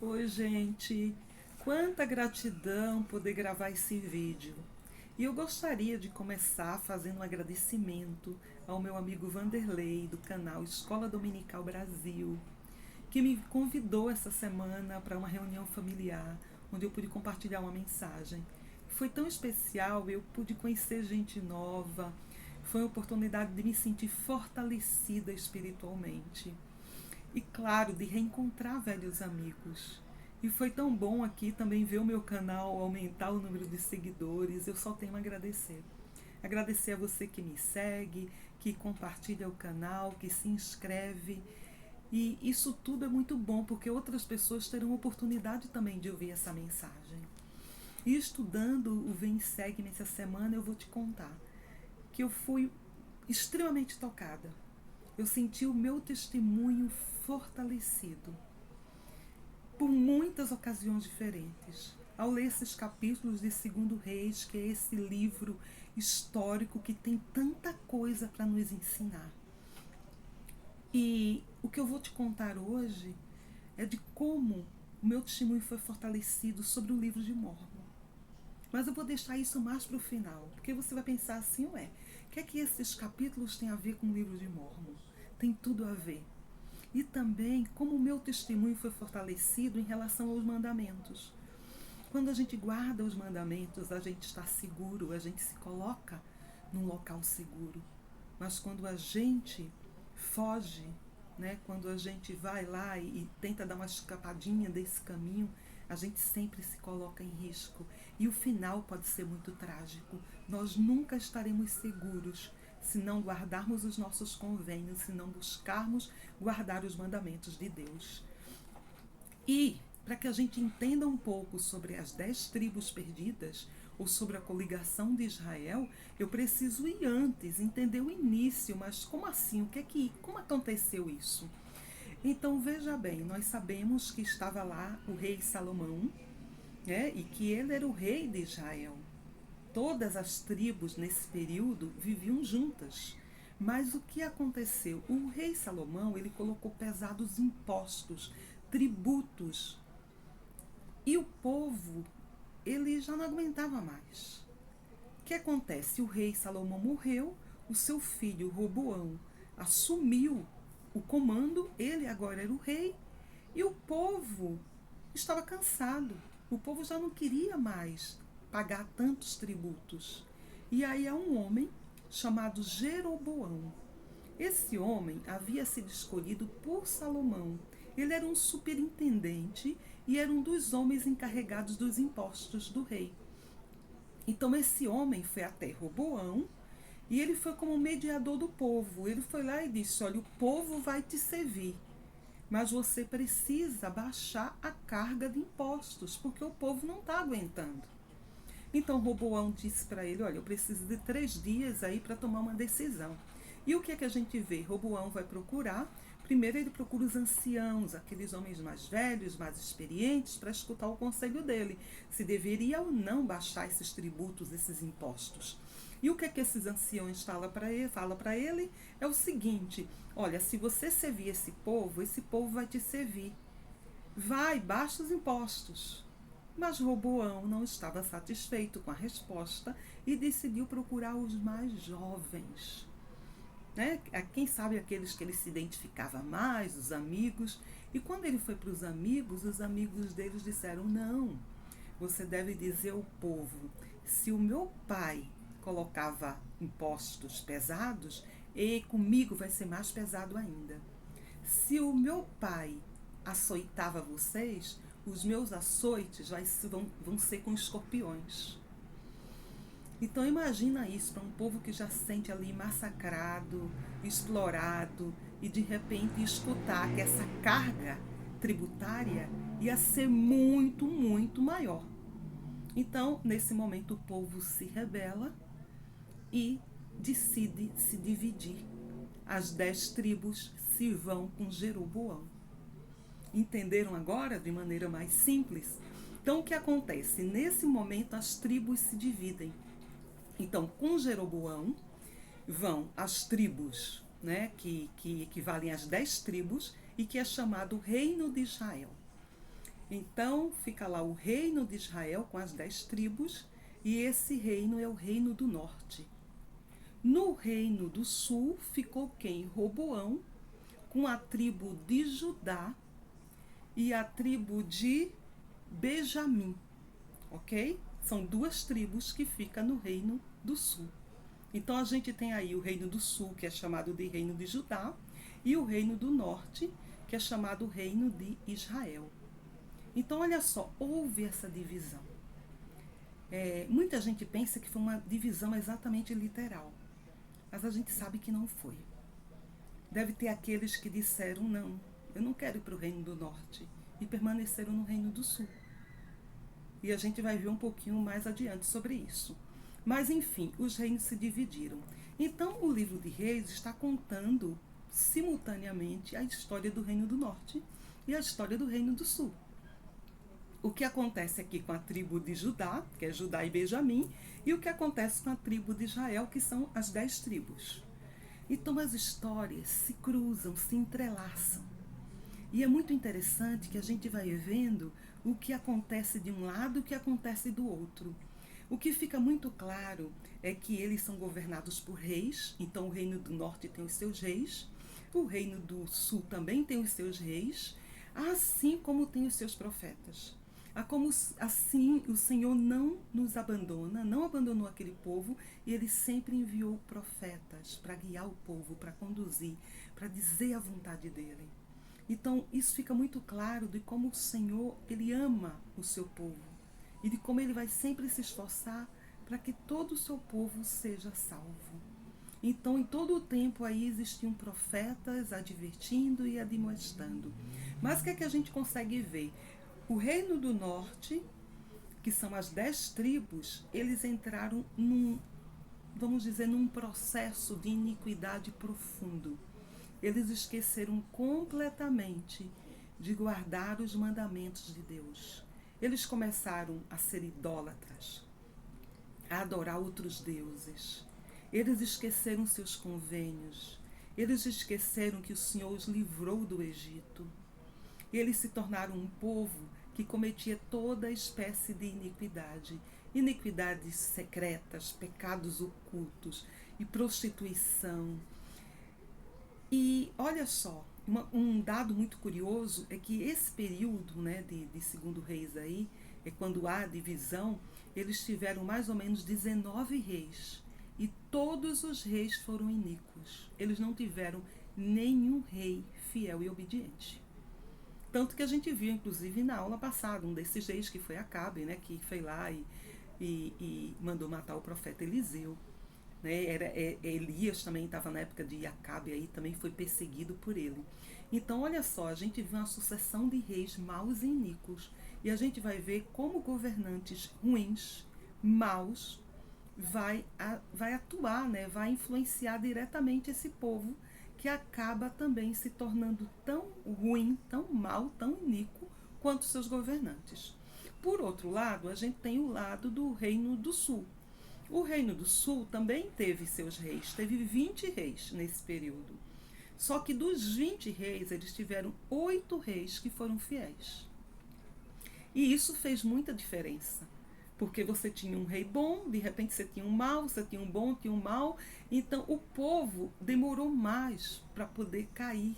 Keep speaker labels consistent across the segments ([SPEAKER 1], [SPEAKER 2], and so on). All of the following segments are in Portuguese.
[SPEAKER 1] Oi, gente. Quanta gratidão poder gravar esse vídeo. E eu gostaria de começar fazendo um agradecimento ao meu amigo Vanderlei, do canal Escola Dominical Brasil, que me convidou essa semana para uma reunião familiar, onde eu pude compartilhar uma mensagem. Foi tão especial, eu pude conhecer gente nova, foi uma oportunidade de me sentir fortalecida espiritualmente. E claro, de reencontrar velhos amigos. E foi tão bom aqui também ver o meu canal aumentar o número de seguidores. Eu só tenho a agradecer. Agradecer a você que me segue, que compartilha o canal, que se inscreve. E isso tudo é muito bom, porque outras pessoas terão oportunidade também de ouvir essa mensagem. E estudando o Vem e Segue-me essa semana, eu vou te contar que eu fui extremamente tocada. Eu senti o meu testemunho fortalecido por muitas ocasiões diferentes. Ao ler esses capítulos de Segundo Reis, que é esse livro histórico que tem tanta coisa para nos ensinar. E o que eu vou te contar hoje é de como o meu testemunho foi fortalecido sobre o livro de Mórmon. Mas eu vou deixar isso mais para o final, porque você vai pensar assim, ué, o que é que esses capítulos têm a ver com o livro de Mórmon? Tem tudo a ver. E também como o meu testemunho foi fortalecido em relação aos mandamentos. Quando a gente guarda os mandamentos, a gente está seguro, a gente se coloca num local seguro. Mas quando a gente foge, né, quando a gente vai lá e tenta dar uma escapadinha desse caminho, a gente sempre se coloca em risco. E o final pode ser muito trágico. Nós nunca estaremos seguros se não guardarmos os nossos convênios, se não buscarmos guardar os mandamentos de Deus. E, para que a gente entenda um pouco sobre as 10 tribos perdidas, ou sobre a coligação de Israel, eu preciso ir antes, entender o início, mas como assim? Como aconteceu isso? Então, veja bem, nós sabemos que estava lá o rei Salomão, né, e que ele era o rei de Israel. Todas as tribos nesse período viviam juntas. Mas o que aconteceu? O rei Salomão, ele colocou pesados impostos, tributos. E o povo, ele já não aguentava mais. O que acontece? O rei Salomão morreu, o seu filho Roboão assumiu o comando, ele agora era o rei, e o povo estava cansado. O povo já não queria mais pagar tantos tributos. E aí há um homem chamado Jeroboão. Esse homem havia sido escolhido por Salomão. Ele era um superintendente e era um dos homens encarregados dos impostos do rei. Então esse homem foi até Roboão e ele foi como mediador do povo. Ele foi lá e disse: olha, o povo vai te servir, mas você precisa baixar a carga de impostos, porque o povo não está aguentando. Então Roboão disse para ele: olha, eu preciso de 3 dias aí para tomar uma decisão. E o que é que a gente vê? Roboão vai procurar. Primeiro ele procura os anciãos, aqueles homens mais velhos, mais experientes, para escutar o conselho dele, se deveria ou não baixar esses tributos, esses impostos. E o que é que esses anciãos falam para ele? Fala para ele é o seguinte: olha, se você servir esse povo vai te servir. Vai, baixa os impostos. Mas Roboão não estava satisfeito com a resposta e decidiu procurar os mais jovens. Né? Quem sabe aqueles que ele se identificava mais, os amigos. E quando ele foi para os amigos deles disseram: não, você deve dizer ao povo, se o meu pai colocava impostos pesados, e comigo vai ser mais pesado ainda. Se o meu pai açoitava vocês, os meus açoites vão ser com escorpiões. Então imagina isso para um povo que já se sente ali massacrado, explorado, e de repente escutar que essa carga tributária ia ser muito, muito maior. Então, nesse momento, o povo se rebela e decide se dividir. As 10 tribos se vão com Jeroboão. Entenderam agora de maneira mais simples? Então, o que acontece? Nesse momento, as tribos se dividem. Então, com Jeroboão vão as tribos, né, que equivalem às 10 tribos e que é chamado Reino de Israel. Então fica lá o reino de Israel com as 10 tribos, e esse reino é o reino do norte. No reino do sul ficou quem? Roboão, com a tribo de Judá e a tribo de Benjamim, ok? São 2 tribos que ficam no reino do sul. Então a gente tem aí o reino do sul, que é chamado de reino de Judá, e o reino do norte, que é chamado reino de Israel. Então olha só, houve essa divisão. Muita gente pensa que foi uma divisão exatamente literal, mas a gente sabe que não foi. Deve ter aqueles que disseram, não, eu não quero ir para o reino do norte, e permaneceram no reino do sul. E a gente vai ver um pouquinho mais adiante sobre isso. Mas, enfim, os reinos se dividiram. Então, o livro de Reis está contando simultaneamente a história do reino do norte e a história do reino do sul. O que acontece aqui com a tribo de Judá, que é Judá e Benjamim, e o que acontece com a tribo de Israel, que são as 10 tribos. Então, as histórias se cruzam, se entrelaçam. E é muito interessante que a gente vai vendo o que acontece de um lado e o que acontece do outro. O que fica muito claro é que eles são governados por reis, então o reino do norte tem os seus reis, o reino do sul também tem os seus reis, assim como tem os seus profetas. Assim o Senhor não nos abandona, não abandonou aquele povo, e Ele sempre enviou profetas para guiar o povo, para conduzir, para dizer a vontade dEle. Então, isso fica muito claro de como o Senhor, Ele ama o seu povo e de como Ele vai sempre se esforçar para que todo o seu povo seja salvo. Então, em todo o tempo aí existiam profetas advertindo e admoestando. Mas o que é que a gente consegue ver? O reino do norte, que são as 10 tribos, eles entraram vamos dizer, num processo de iniquidade profundo. Eles esqueceram completamente de guardar os mandamentos de Deus. Eles começaram a ser idólatras, a adorar outros deuses. Eles esqueceram seus convênios. Eles esqueceram que o Senhor os livrou do Egito. Eles se tornaram um povo que cometia toda espécie de iniquidade. Iniquidades secretas, pecados ocultos e prostituição. E olha só, um dado muito curioso é que esse período, né, de Segundo Reis aí, é quando há divisão, eles tiveram mais ou menos 19 reis. E todos os reis foram iníquos. Eles não tiveram nenhum rei fiel e obediente. Tanto que a gente viu, inclusive, na aula passada, um desses reis que foi Acabe, né, que foi lá e mandou matar o profeta Eliseu. Né? Elias também estava na época de Acabe, aí também foi perseguido por ele. Então, olha só, a gente vê uma sucessão de reis maus e iníquos. E a gente vai ver como governantes ruins, maus, vai atuar, né? Vai influenciar diretamente esse povo, que acaba também se tornando tão ruim, tão mau, tão iníquo quanto seus governantes. Por outro lado, a gente tem o lado do Reino do Sul. O Reino do Sul também teve seus reis, teve 20 reis nesse período. Só que dos 20 reis, eles tiveram 8 reis que foram fiéis. E isso fez muita diferença. Porque você tinha um rei bom, de repente você tinha um mau, você tinha um bom, tinha um mau. Então o povo demorou mais para poder cair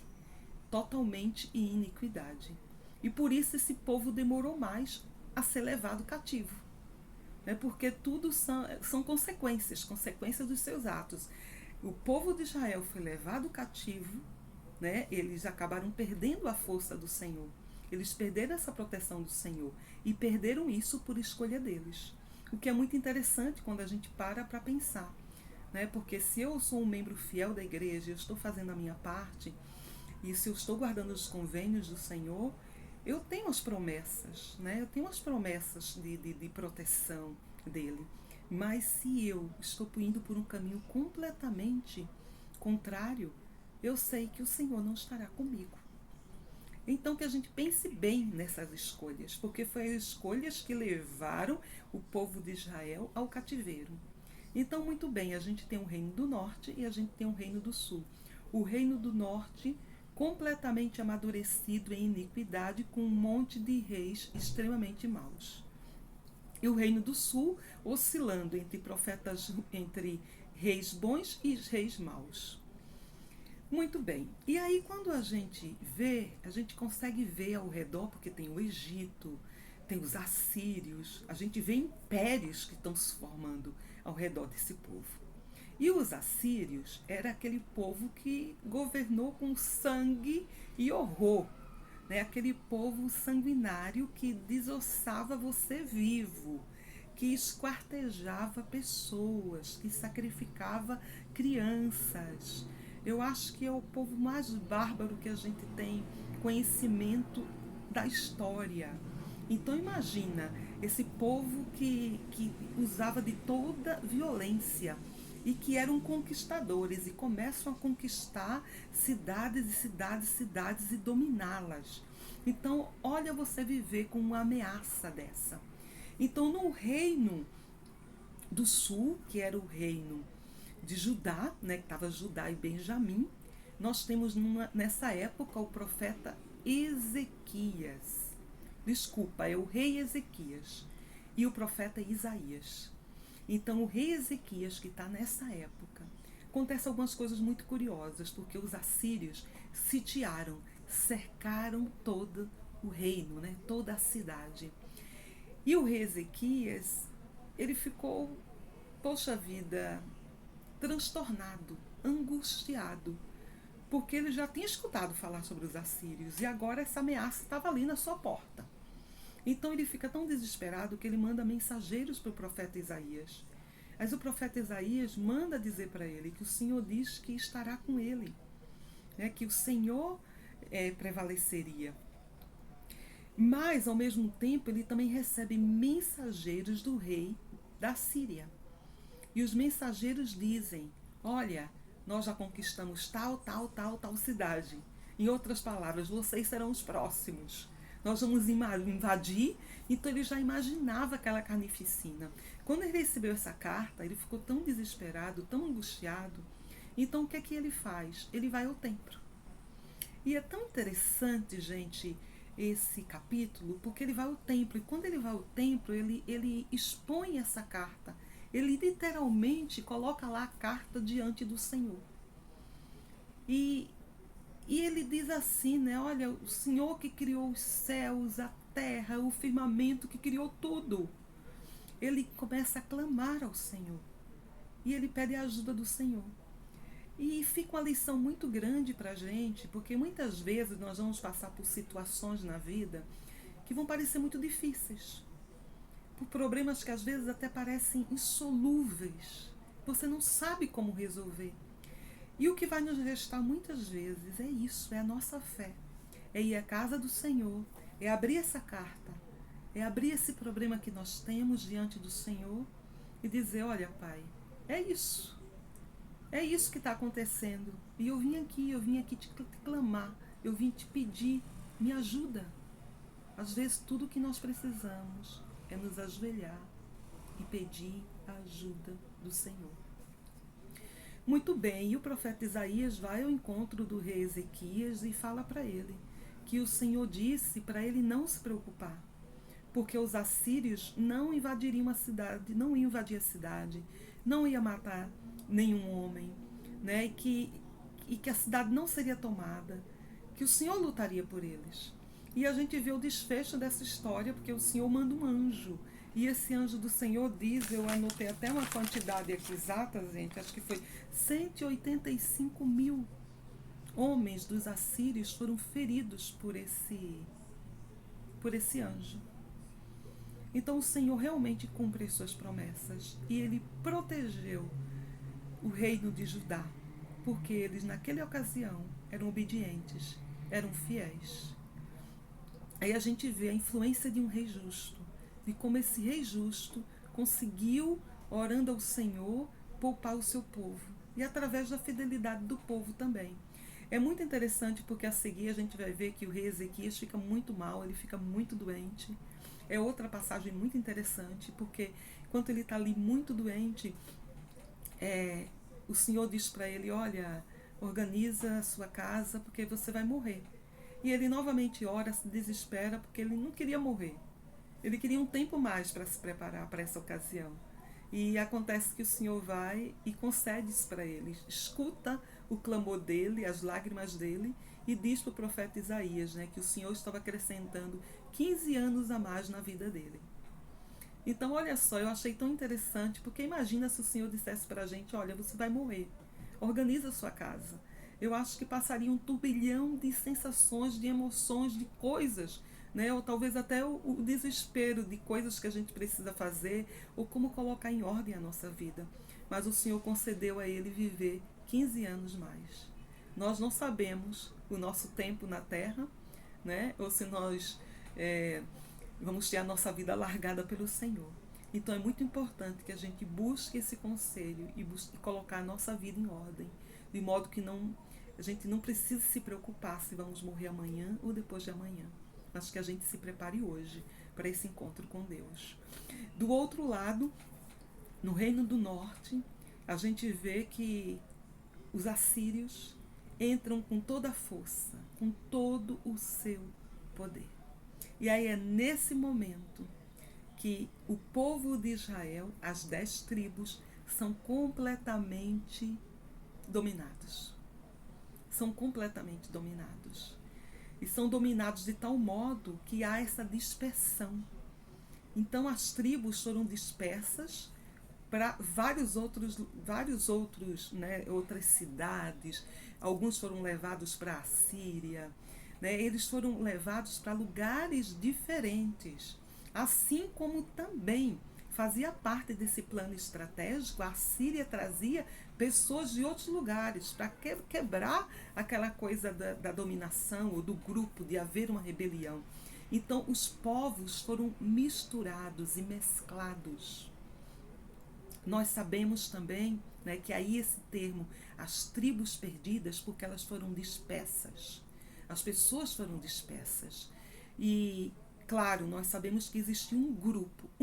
[SPEAKER 1] totalmente em iniquidade. E por isso esse povo demorou mais a ser levado cativo. Porque tudo são consequências dos seus atos. O povo de Israel foi levado cativo, né? Eles acabaram perdendo a força do Senhor. Eles perderam essa proteção do Senhor e perderam isso por escolha deles. O que é muito interessante quando a gente para pensar. Né? Porque se eu sou um membro fiel da igreja, eu estou fazendo a minha parte, e se eu estou guardando os convênios do Senhor, eu tenho as promessas, né? Eu tenho as promessas de proteção dele. Mas se eu estou indo por um caminho completamente contrário, eu sei que o Senhor não estará comigo. Então que a gente pense bem nessas escolhas, porque foram as escolhas que levaram o povo de Israel ao cativeiro. Então, muito bem, a gente tem um reino do norte e a gente tem um reino do sul. O reino do norte completamente amadurecido em iniquidade, com um monte de reis extremamente maus. E o reino do sul oscilando entre reis bons e reis maus. Muito bem. E aí quando a gente vê, a gente consegue ver ao redor, porque tem o Egito, tem os assírios, a gente vê impérios que estão se formando ao redor desse povo. E os assírios era aquele povo que governou com sangue e horror, né? Aquele povo sanguinário que desossava você vivo, que esquartejava pessoas, que sacrificava crianças. Eu acho que é o povo mais bárbaro que a gente tem conhecimento da história. Então imagina esse povo que usava de toda violência e que eram conquistadores e começam a conquistar cidades e cidades, cidades e dominá-las. Então, olha você viver com uma ameaça dessa. Então, no reino do sul, que era o reino de Judá, né, que estava Judá e Benjamim, nós temos nessa época o profeta Ezequias. Desculpa, é o rei Ezequias e o profeta Isaías. Então, o rei Ezequias, que está nessa época, acontece algumas coisas muito curiosas, porque os assírios sitiaram, cercaram todo o reino, né, toda a cidade. E o rei Ezequias, ele ficou, poxa vida, transtornado, angustiado, porque ele já tinha escutado falar sobre os assírios e agora essa ameaça estava ali na sua porta. Então ele fica tão desesperado que ele manda mensageiros para o profeta Isaías. Mas o profeta Isaías manda dizer para ele que o Senhor diz que estará com ele, né, que o Senhor prevaleceria. Mas, ao mesmo tempo, ele também recebe mensageiros do rei da Síria. E os mensageiros dizem: olha, nós já conquistamos tal, tal, tal, tal cidade. Em outras palavras, vocês serão os próximos. Nós vamos invadir. Então ele já imaginava aquela carnificina. Quando ele recebeu essa carta, ele ficou tão desesperado, tão angustiado. Então o que é que ele faz? Ele vai ao templo. E é tão interessante, gente, esse capítulo, porque ele vai ao templo. E quando ele vai ao templo, ele expõe essa carta. Ele literalmente coloca lá a carta diante do Senhor. E ele diz assim, né? Olha, o Senhor que criou os céus, a terra, o firmamento, que criou tudo. Ele começa a clamar ao Senhor. E ele pede a ajuda do Senhor. E fica uma lição muito grande para a gente, porque muitas vezes nós vamos passar por situações na vida que vão parecer muito difíceis. Por problemas que às vezes até parecem insolúveis. Você não sabe como resolver. E o que vai nos restar muitas vezes é isso, é a nossa fé. É ir à casa do Senhor, é abrir essa carta, é abrir esse problema que nós temos diante do Senhor e dizer: olha, Pai, é isso que está acontecendo. E eu vim aqui te clamar, eu vim te pedir, me ajuda. Às vezes tudo o que nós precisamos é nos ajoelhar e pedir a ajuda do Senhor. Muito bem, e o profeta Isaías vai ao encontro do rei Ezequias e fala para ele que o Senhor disse para ele não se preocupar, porque os assírios não invadiriam a cidade, não iam invadir a cidade, não ia matar nenhum homem, né? E que a cidade não seria tomada, que o Senhor lutaria por eles. E a gente vê o desfecho dessa história, porque o Senhor manda um anjo. E esse anjo do Senhor diz, eu anotei até uma quantidade aqui exata, gente, acho que foi 185 mil homens dos assírios foram feridos por esse anjo. Então o Senhor realmente cumpre as suas promessas e ele protegeu o reino de Judá, porque eles naquela ocasião eram obedientes, eram fiéis. Aí a gente vê a influência de um rei justo, de como esse rei justo conseguiu, orando ao Senhor, poupar o seu povo. E através da fidelidade do povo também. É muito interessante porque a seguir a gente vai ver que o rei Ezequias fica muito mal, ele fica muito doente. É outra passagem muito interessante, porque enquanto ele está ali muito doente, o Senhor diz para ele: olha, organiza a sua casa porque você vai morrer. E ele novamente ora, se desespera porque ele não queria morrer. Ele queria um tempo mais para se preparar para essa ocasião. E acontece que o Senhor vai e concede isso para ele. Escuta o clamor dele, as lágrimas dele, e diz para o profeta Isaías, né, que o Senhor estava acrescentando 15 anos a mais na vida dele. Então, olha só, eu achei tão interessante, porque imagina se o Senhor dissesse para a gente, olha, você vai morrer, organiza a sua casa. Eu acho que passaria um turbilhão de sensações, de emoções, de coisas, né? Ou talvez até o desespero de coisas que a gente precisa fazer, ou como colocar em ordem a nossa vida. Mas o Senhor concedeu a ele viver 15 anos mais. Nós não sabemos o nosso tempo na Terra, né? Ou se nós vamos ter a nossa vida largada pelo Senhor. Então é muito importante que a gente busque esse conselho e busque colocar a nossa vida em ordem, de modo que a gente não precise se preocupar se vamos morrer amanhã ou depois de amanhã, mas que a gente se prepare hoje para esse encontro com Deus. Do outro lado, no Reino do Norte, a gente vê que os assírios entram com toda a força, com todo o seu poder. E aí é nesse momento que o povo de Israel, as 10 tribos, são completamente dominados. São completamente dominados. E são dominados de tal modo que há essa dispersão. Então as tribos foram dispersas para vários outros, né, outras cidades. Alguns foram levados para a Síria, né? Eles foram levados para lugares diferentes. Assim como também fazia parte desse plano estratégico, a Síria trazia pessoas de outros lugares para quebrar aquela coisa da dominação ou do grupo, de haver uma rebelião. Então os povos foram misturados e mesclados. Nós sabemos também, né, que aí esse termo, as tribos perdidas, porque elas foram dispersas. As pessoas foram dispersas. E, claro, nós sabemos que existia um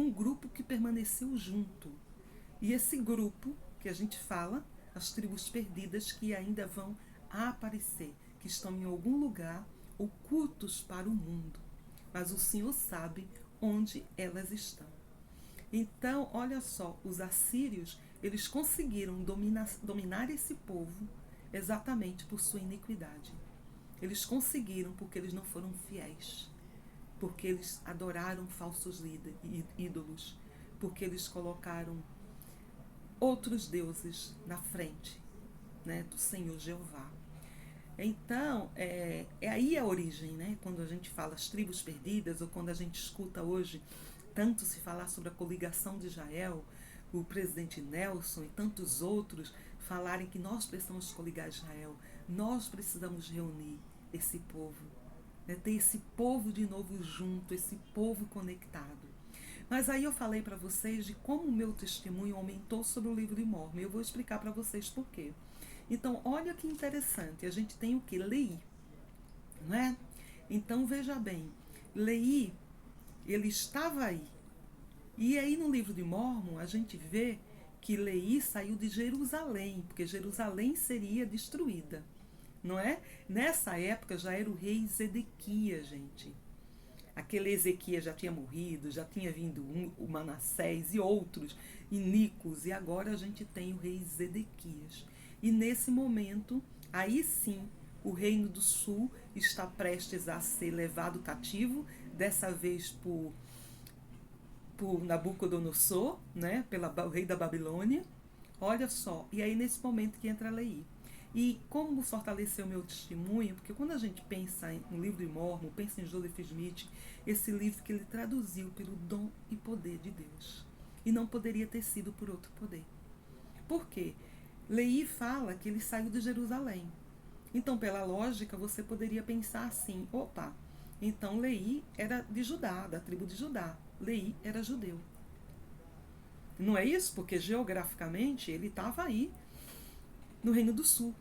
[SPEAKER 1] grupo que permaneceu junto. E esse grupo que a gente fala, as tribos perdidas que ainda vão aparecer, que estão em algum lugar ocultos para o mundo. Mas o Senhor sabe onde elas estão. Então, olha só, os assírios, eles conseguiram dominar esse povo exatamente por sua iniquidade. Eles conseguiram porque eles não foram fiéis, porque eles adoraram falsos ídolos, porque eles colocaram outros deuses na frente, né, do Senhor Jeová. Então, é aí a origem, né? Quando a gente fala as tribos perdidas, ou quando a gente escuta hoje tanto se falar sobre a coligação de Israel, o presidente Nelson e tantos outros falarem que nós precisamos coligar Israel, nós precisamos reunir esse povo, né? Ter esse povo de novo junto, esse povo conectado. Mas aí eu falei para vocês de como o meu testemunho aumentou sobre o livro de Mórmon, e eu vou explicar para vocês por quê. Então, olha que interessante, a gente tem o que? Leí, não é? Então, veja bem, Leí, ele estava aí. E aí no livro de Mórmon a gente vê que Leí saiu de Jerusalém, porque Jerusalém seria destruída, não é? Nessa época já era o rei Zedequias, gente. Aquele Ezequias já tinha morrido, já tinha vindo o Manassés e outros, e Nicos, e agora a gente tem o rei Zedequias. E nesse momento, aí sim, o reino do sul está prestes a ser levado cativo, dessa vez por Nabucodonosor, né, o rei da Babilônia. Olha só, e aí nesse momento que entra Leí. E como fortalecer o meu testemunho, porque quando a gente pensa no livro de Mórmon, pensa em Joseph Smith, esse livro que ele traduziu pelo dom e poder de Deus. E não poderia ter sido por outro poder. Por quê? Leí fala que ele saiu de Jerusalém. Então, pela lógica, você poderia pensar assim, opa, então Leí era de Judá, da tribo de Judá. Leí era judeu. Não é isso? Porque geograficamente ele estava aí no Reino do Sul.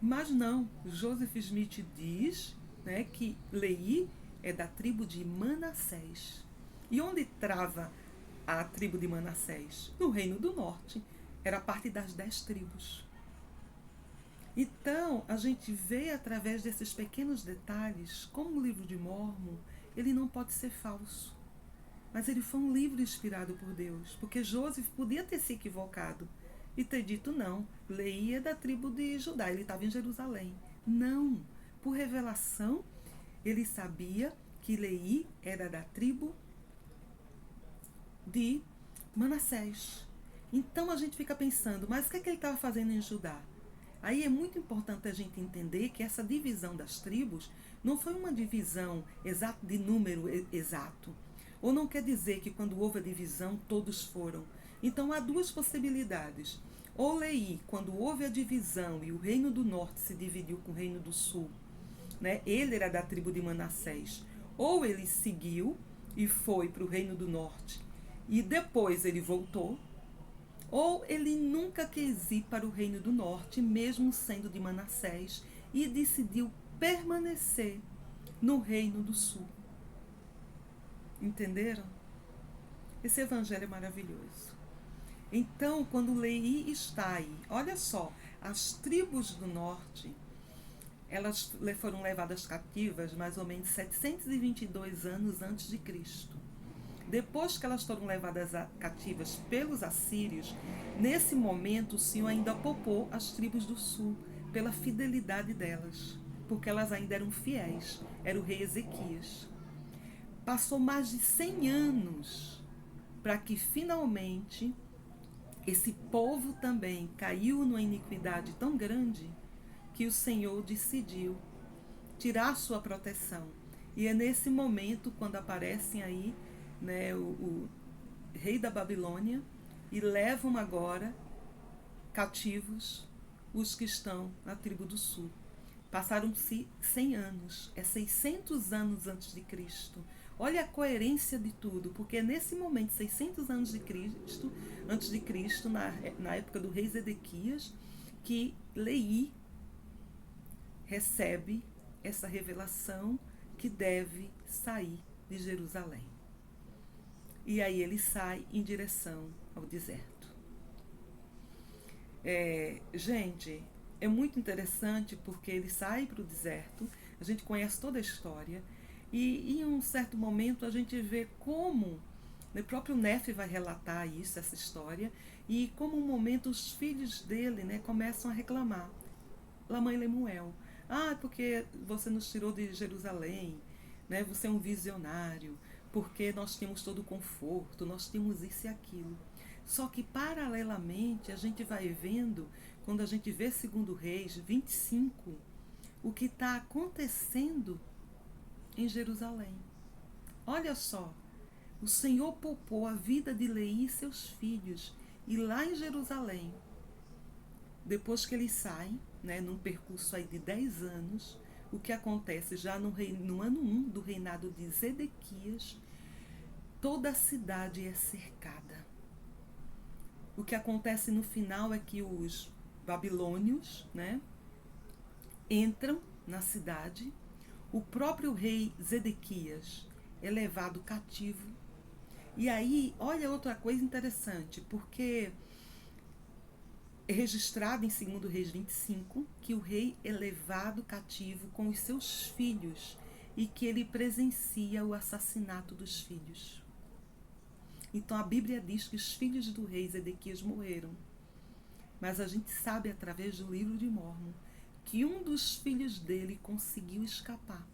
[SPEAKER 1] Mas não, Joseph Smith diz, né, que Leí é da tribo de Manassés. E onde trava a tribo de Manassés? No Reino do Norte. Era parte das 10 tribos. Então, a gente vê através desses pequenos detalhes como o livro de Mórmon, ele não pode ser falso. Mas ele foi um livro inspirado por Deus, porque Joseph podia ter se equivocado e ter dito não, Leí é da tribo de Judá, ele estava em Jerusalém. Não, por revelação, ele sabia que Leí era da tribo de Manassés. Então a gente fica pensando, mas o que é que ele estava fazendo em Judá? Aí é muito importante a gente entender que essa divisão das tribos não foi uma divisão exata de número exato. Ou não quer dizer que quando houve a divisão todos foram. Então há duas possibilidades. Ou Leí, quando houve a divisão e o reino do norte se dividiu com o reino do sul, né? Ele era da tribo de Manassés. Ou ele seguiu e foi para o reino do norte e depois ele voltou, ou ele nunca quis ir para o reino do norte, mesmo sendo de Manassés, e decidiu permanecer no reino do sul. Entenderam? Esse evangelho é maravilhoso. Então, quando Leí está aí, olha só, as tribos do norte, elas foram levadas cativas mais ou menos 722 anos antes de Cristo. Depois que elas foram levadas cativas pelos assírios, nesse momento o Senhor ainda poupou as tribos do sul pela fidelidade delas, porque elas ainda eram fiéis. Era o rei Ezequias. Passou mais de 100 anos para que finalmente esse povo também caiu numa iniquidade tão grande que o Senhor decidiu tirar sua proteção. E é nesse momento quando aparecem aí, né, o rei da Babilônia e levam agora cativos os que estão na tribo do sul. Passaram-se 100 anos, é 600 anos antes de Cristo. Olha a coerência de tudo, porque é nesse momento, 600 anos antes de Cristo, na época do rei Zedequias, que Leí recebe essa revelação que deve sair de Jerusalém. E aí ele sai em direção ao deserto. Gente, é muito interessante porque ele sai para o deserto, a gente conhece toda a história, e em um certo momento a gente vê como o próprio Nefe vai relatar isso, essa história, e como um momento os filhos dele, né, começam a reclamar. Lamã e Lemuel, porque você nos tirou de Jerusalém, né, você é um visionário, porque nós temos todo o conforto, nós temos isso e aquilo. Só que paralelamente a gente vai vendo, quando a gente vê 2 Reis 25, o que está acontecendo em Jerusalém. Olha só, o Senhor poupou a vida de Leí e seus filhos, e lá em Jerusalém, depois que eles saem, né, num percurso aí de 10 anos, o que acontece já no ano 1 do reinado de Zedequias, toda a cidade é cercada. O que acontece no final é que os babilônios, né, entram na cidade, o próprio rei Zedequias é levado cativo. E aí, olha outra coisa interessante, porque é registrado em 2 Reis 25 que o rei é levado cativo com os seus filhos e que ele presencia o assassinato dos filhos. Então a Bíblia diz que os filhos do rei Zedequias morreram. Mas a gente sabe através do livro de Mórmon que um dos filhos dele conseguiu escapar,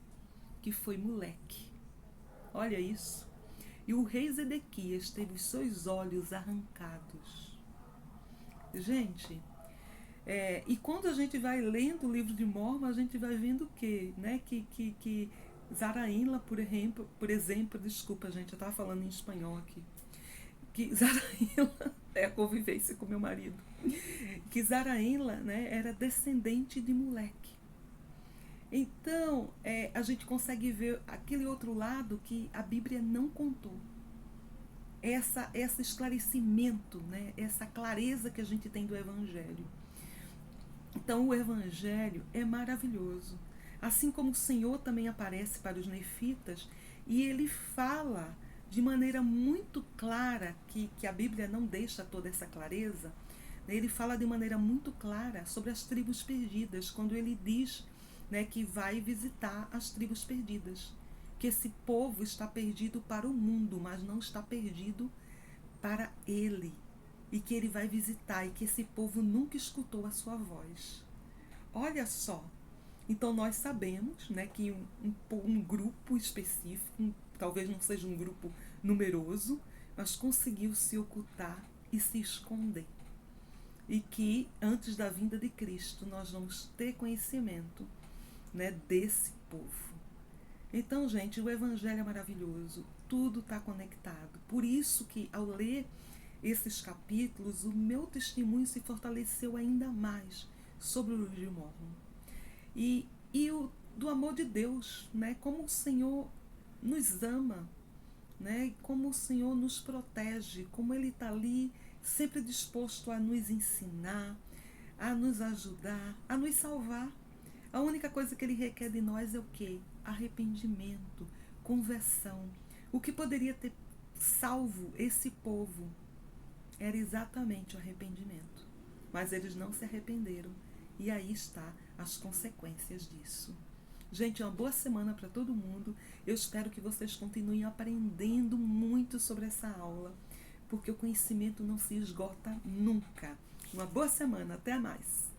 [SPEAKER 1] que foi Moleque. Olha isso. E o rei Zedequias teve os seus olhos arrancados. Gente, e quando a gente vai lendo o livro de Mórmon, a gente vai vendo o quê? Né? Que Zaraínla, por exemplo, desculpa, gente, eu estava falando em espanhol aqui. Que Zaraínla é a convivência com meu marido. Que Zaraínla, né, era descendente de Moleque. Então, a gente consegue ver aquele outro lado que a Bíblia não contou. Esse esclarecimento, né, essa clareza que a gente tem do Evangelho. Então, o Evangelho é maravilhoso. Assim como o Senhor também aparece para os nefitas e ele fala de maneira muito clara, que a Bíblia não deixa toda essa clareza, Ele fala de maneira muito clara sobre as tribos perdidas, quando ele diz, né, que vai visitar as tribos perdidas. Que esse povo está perdido para o mundo, mas não está perdido para ele. E que ele vai visitar e que esse povo nunca escutou a sua voz. Olha só. Então nós sabemos, né, que um grupo específico, talvez não seja um grupo numeroso, mas conseguiu se ocultar e se esconder. E que antes da vinda de Cristo nós vamos ter conhecimento, né, desse povo. Então, gente, o Evangelho é maravilhoso, tudo está conectado. Por isso que ao ler esses capítulos, o meu testemunho se fortaleceu ainda mais sobre o livro de Mórmon. E do amor de Deus, né? Como o Senhor nos ama, né? Como o Senhor nos protege, como Ele está ali sempre disposto a nos ensinar, a nos ajudar, a nos salvar. A única coisa que Ele requer de nós é o quê? Arrependimento, conversão. O que poderia ter salvo esse povo era exatamente o arrependimento. Mas eles não se arrependeram. E aí está as consequências disso. Gente, uma boa semana para todo mundo. Eu espero que vocês continuem aprendendo muito sobre essa aula, porque o conhecimento não se esgota nunca. Uma boa semana, até mais!